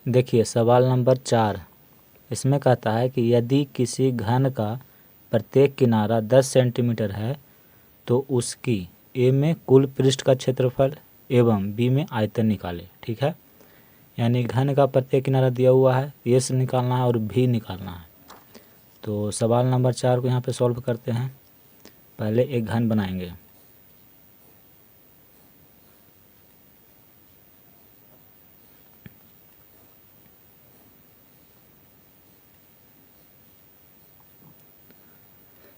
देखिए सवाल नंबर 4, इसमें कहता है कि यदि किसी घन का प्रत्येक किनारा 10 सेंटीमीटर है तो उसकी ए में कुल पृष्ठ का क्षेत्रफल एवं बी में आयतन निकाले। ठीक है, यानी घन का प्रत्येक किनारा दिया हुआ है, ए से निकालना है और भी निकालना है। तो सवाल नंबर 4 को यहाँ पे सॉल्व करते हैं। पहले एक घन बनाएंगे।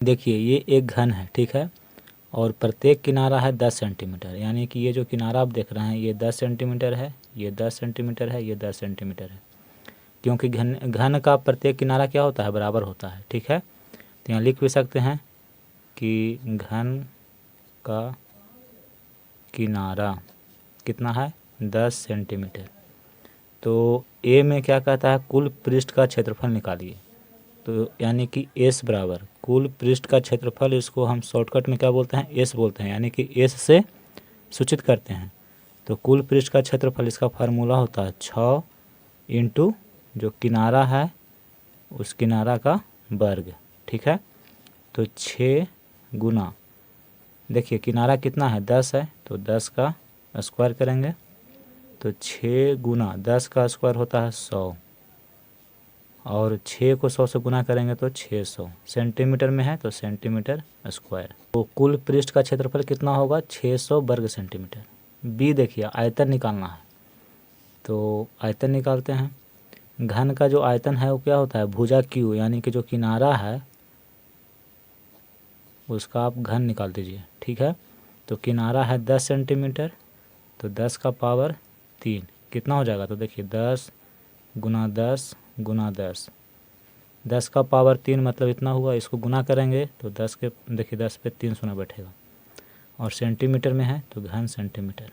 देखिए ये एक घन है, ठीक है, और प्रत्येक किनारा है 10 सेंटीमीटर, यानी कि ये जो किनारा आप देख रहे हैं ये 10 सेंटीमीटर है, ये 10 सेंटीमीटर है, ये 10 सेंटीमीटर है, क्योंकि घन का प्रत्येक किनारा क्या होता है, बराबर होता है। ठीक है, तो यहाँ लिख भी सकते हैं कि घन का किनारा कितना है, 10 सेंटीमीटर। तो ए में क्या कहता है, कुल पृष्ठ का क्षेत्रफल निकालिए। तो यानी कि एस बराबर कुल पृष्ठ का क्षेत्रफल, इसको हम शॉर्टकट में क्या बोलते हैं, एस बोलते हैं, यानी कि एस से सूचित करते हैं। तो कुल पृष्ठ का क्षेत्रफल, इसका फार्मूला होता है 6 इंटू जो किनारा है उस किनारा का वर्ग। ठीक है, तो 6 गुना, देखिए किनारा कितना है, 10 है, तो 10 का स्क्वायर करेंगे, तो 6 गुना 10 का स्क्वायर होता है 100, और 6 को 100 से गुना करेंगे तो 600 सेंटीमीटर में है, तो सेंटीमीटर स्क्वायर। तो कुल पृष्ठ का क्षेत्रफल कितना होगा, 600 वर्ग सेंटीमीटर। बी देखिए आयतन निकालना है, तो आयतन निकालते हैं। घन का जो आयतन है वो क्या होता है, भुजा क्यू, यानी कि जो किनारा है उसका आप घन निकाल दीजिए। ठीक है, तो किनारा है 10 सेंटीमीटर, तो 10 का पावर 3 कितना हो जाएगा, तो देखिए 10 गुना 10 गुना 10, 10 का पावर 3 मतलब इतना हुआ, इसको गुना करेंगे तो 10 के देखिए 10 पे 3 शून्य बैठेगा, और सेंटीमीटर में है तो घन सेंटीमीटर।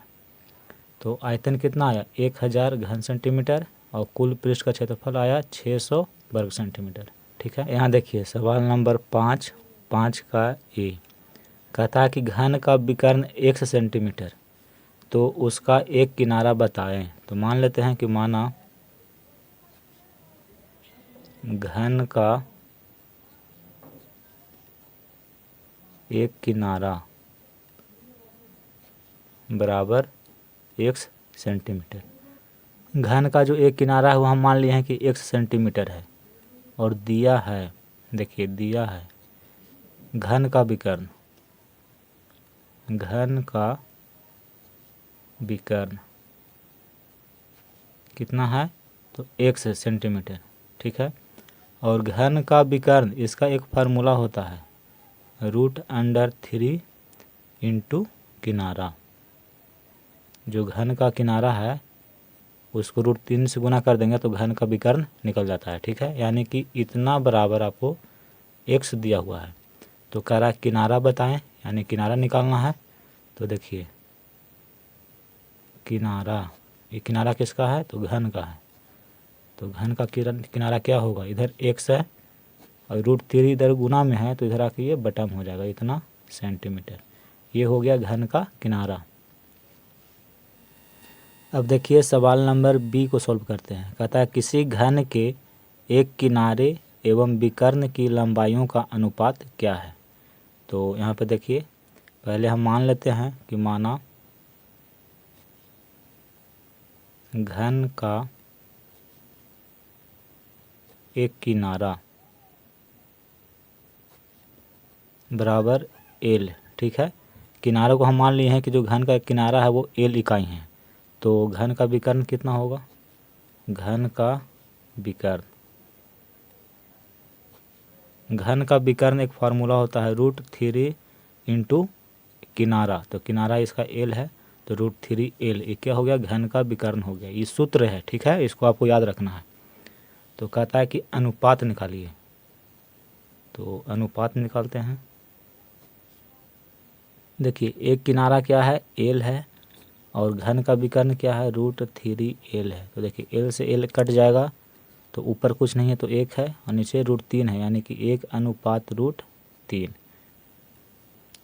तो आयतन कितना आया, 1000 घन सेंटीमीटर, और कुल पृष्ठ का क्षेत्रफल आया 600 वर्ग सेंटीमीटर। ठीक है, यहाँ देखिए सवाल नंबर 5 का ए कहता है कि घन का विकर्ण 1 सेंटीमीटर, तो उसका एक किनारा बताएं। तो मान लेते हैं कि माना घन का एक किनारा बराबर 1 सेंटीमीटर। घन का जो एक किनारा है वो हम मान लिए हैं कि 1 सेंटीमीटर है, और दिया है, देखिए दिया है घन का विकर्ण, घन का विकर्ण कितना है, तो 1 सेंटीमीटर। ठीक है, और घन का विकर्ण इसका एक फार्मूला होता है √3 इंटू किनारा। जो घन का किनारा है उसको √3 से गुना कर देंगे तो घन का विकर्ण निकल जाता है। ठीक है, यानी कि इतना बराबर आपको x दिया हुआ है, तो कह रहा है किनारा बताएं, यानी किनारा निकालना है। तो देखिए किनारा, ये किनारा किसका है, तो घन का है, तो घन का किनारा क्या होगा, इधर x है और √3 इधर गुना में है, तो इधर आके ये बटा में हो जाएगा, इतना सेंटीमीटर। ये हो गया घन का किनारा। अब देखिए सवाल नंबर बी को सॉल्व करते हैं। कहता है किसी घन के एक किनारे एवं विकर्ण की लंबाइयों का अनुपात क्या है। तो यहाँ पे देखिए पहले हम मान लेते हैं कि माना घन का एक किनारा बराबर एल। ठीक है, किनारे को हम मान लिए हैं कि जो घन का किनारा है वो एल इकाई है, तो घन का विकर्ण कितना होगा, घन का विकर्ण, घन का विकर्ण एक फार्मूला होता है √3 इंटू किनारा, तो किनारा इसका एल है, तो √3 एल, ये क्या हो गया, घन का विकर्ण हो गया। ये सूत्र है, ठीक है, इसको आपको याद रखना है। तो कहता है कि अनुपात निकालिए, तो अनुपात निकालते हैं। देखिए एक किनारा क्या है, एल है, और घन का विकर्ण क्या है, √3 एल है। तो देखिए एल से एल कट जाएगा, तो ऊपर कुछ नहीं है तो 1 है, और नीचे √3 है, यानी कि 1:3।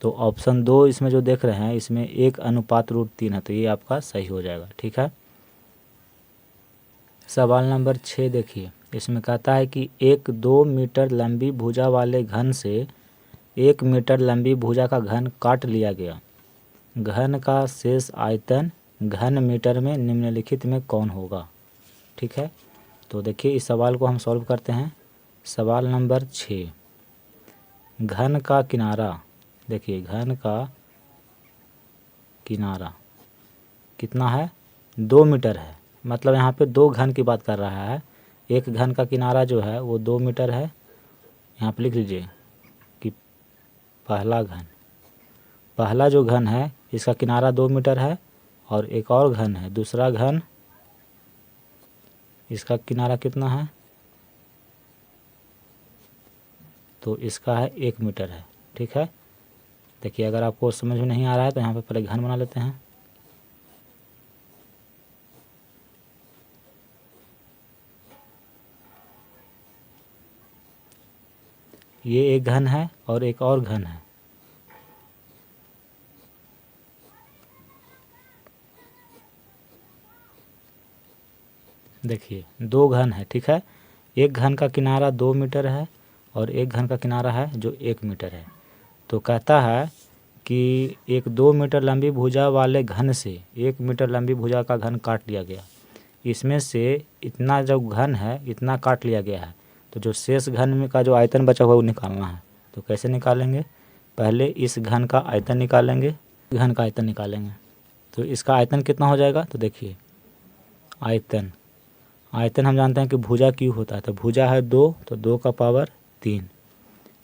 तो ऑप्शन 2 इसमें जो देख रहे हैं इसमें 1:3 है, तो ये आपका सही हो जाएगा। ठीक है, सवाल नंबर 6 देखिए, इसमें कहता है कि एक 2 मीटर लंबी भुजा वाले घन से 1 मीटर लंबी भुजा का घन काट लिया गया। घन का शेष आयतन घन मीटर में निम्नलिखित में कौन होगा। ठीक है, तो देखिए इस सवाल को हम सॉल्व करते हैं। सवाल नंबर 6, घन का किनारा, देखिए घन का किनारा कितना है, 2 मीटर है। मतलब यहाँ पे 2 घन की बात कर रहा है। एक घन का किनारा जो है वो 2 मीटर है। यहाँ पे लिख लीजिए कि पहला जो घन है इसका किनारा 2 मीटर है, और एक और घन है, दूसरा घन, इसका किनारा कितना है, तो इसका है 1 मीटर है। ठीक है, देखिए अगर आपको समझ में नहीं आ रहा है तो यहाँ पे पहले घन बना लेते हैं। ये एक घन है और एक और घन है। देखिए 2 घन है। ठीक है, एक घन का किनारा 2 मीटर है और एक घन का किनारा है जो 1 मीटर है। तो कहता है कि एक 2 मीटर लंबी भुजा वाले घन से 1 मीटर लंबी भुजा का घन काट लिया गया। इसमें से इतना जो घन है इतना काट लिया गया है, तो जो शेष घन में का जो आयतन बचा हुआ है वो निकालना है। तो कैसे निकालेंगे, पहले इस घन का आयतन निकालेंगे, घन का आयतन निकालेंगे। तो इसका आयतन कितना हो जाएगा, तो देखिए आयतन हम जानते हैं कि भुजा क्यू होता है, तो भुजा है 2, तो 2 का पावर 3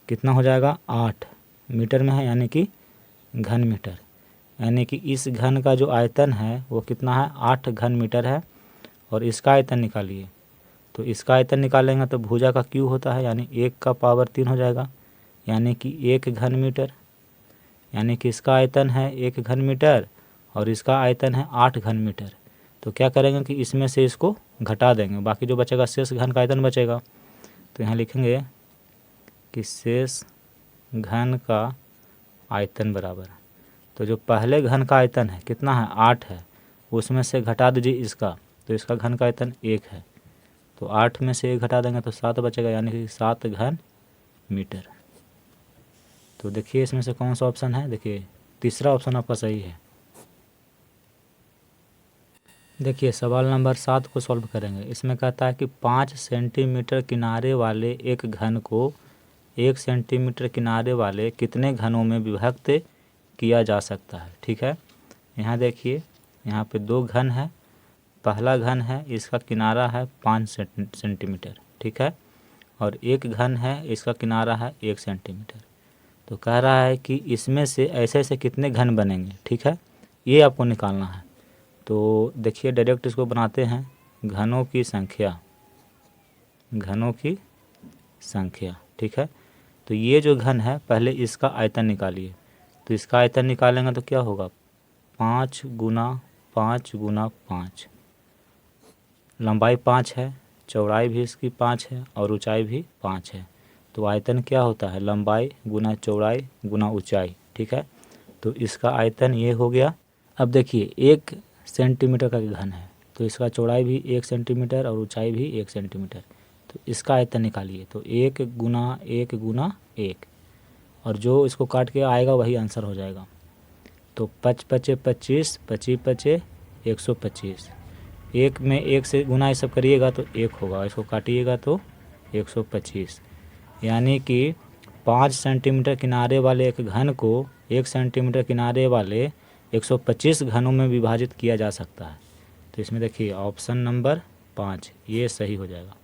कितना हो जाएगा, 8 मीटर में है, यानी कि घन मीटर। यानी कि इस घन का जो आयतन है वो कितना है, 8 घन मीटर है। और इसका आयतन निकालिए, तो इसका आयतन निकालेंगे तो भुजा का क्यू होता है, यानी 1 का पावर 3 हो जाएगा, यानी कि 1 घन मीटर। यानी कि इसका आयतन है 1 घन मीटर और इसका आयतन है 8 घन मीटर। तो क्या करेंगे कि इसमें से इसको घटा देंगे, बाकी जो बचेगा शेष घन का आयतन बचेगा। तो यहाँ लिखेंगे कि शेष घन का आयतन बराबर, तो जो पहले घन का आयतन है कितना है, 8 है, उसमें से घटा दीजिए इसका, तो इसका घन का आयतन 1 है, तो 8 में से 1 घटा देंगे तो 7 बचेगा, यानी कि 7 घन मीटर। तो देखिए इसमें से कौन सा ऑप्शन है, देखिए तीसरा ऑप्शन आपका सही है। देखिए सवाल नंबर 7 को सॉल्व करेंगे। इसमें कहता है कि 5 सेंटीमीटर किनारे वाले एक घन को 1 सेंटीमीटर किनारे वाले कितने घनों में विभक्त किया जा सकता है। ठीक है, यहाँ देखिए यहाँ पे 2 घन है। पहला घन है, इसका किनारा है 5 सेंटीमीटर। ठीक है, और एक घन है, इसका किनारा है 1 सेंटीमीटर। तो कह रहा है कि इसमें से ऐसे ऐसे कितने घन बनेंगे। ठीक है, ये आपको निकालना है। तो देखिए डायरेक्ट इसको बनाते हैं, घनों की संख्या। ठीक है, तो ये जो घन है पहले इसका आयतन निकालिए। तो इसका आयतन निकालेंगे तो क्या होगा, 5 गुना 5 गुना 5। लंबाई 5 है, चौड़ाई भी इसकी 5 है और ऊंचाई भी 5 है। तो आयतन क्या होता है, लंबाई गुना चौड़ाई गुना ऊंचाई। ठीक है, तो इसका आयतन ये हो गया। अब देखिए 1 सेंटीमीटर का घन है, तो इसका चौड़ाई भी 1 सेंटीमीटर और ऊंचाई भी 1 सेंटीमीटर। तो इसका आयतन निकालिए, तो 1 गुना 1 गुना 1, और जो इसको काट के आएगा वही आंसर हो जाएगा। तो 5 पचे 25, 25 पचे 125। 1 में 1 से गुना ये सब करिएगा तो 1 होगा, इसको काटिएगा तो 125। यानी कि 5 सेंटीमीटर किनारे वाले एक घन को 1 सेंटीमीटर किनारे वाले 125 घनों में विभाजित किया जा सकता है। तो इसमें देखिए ऑप्शन नंबर 5 ये सही हो जाएगा।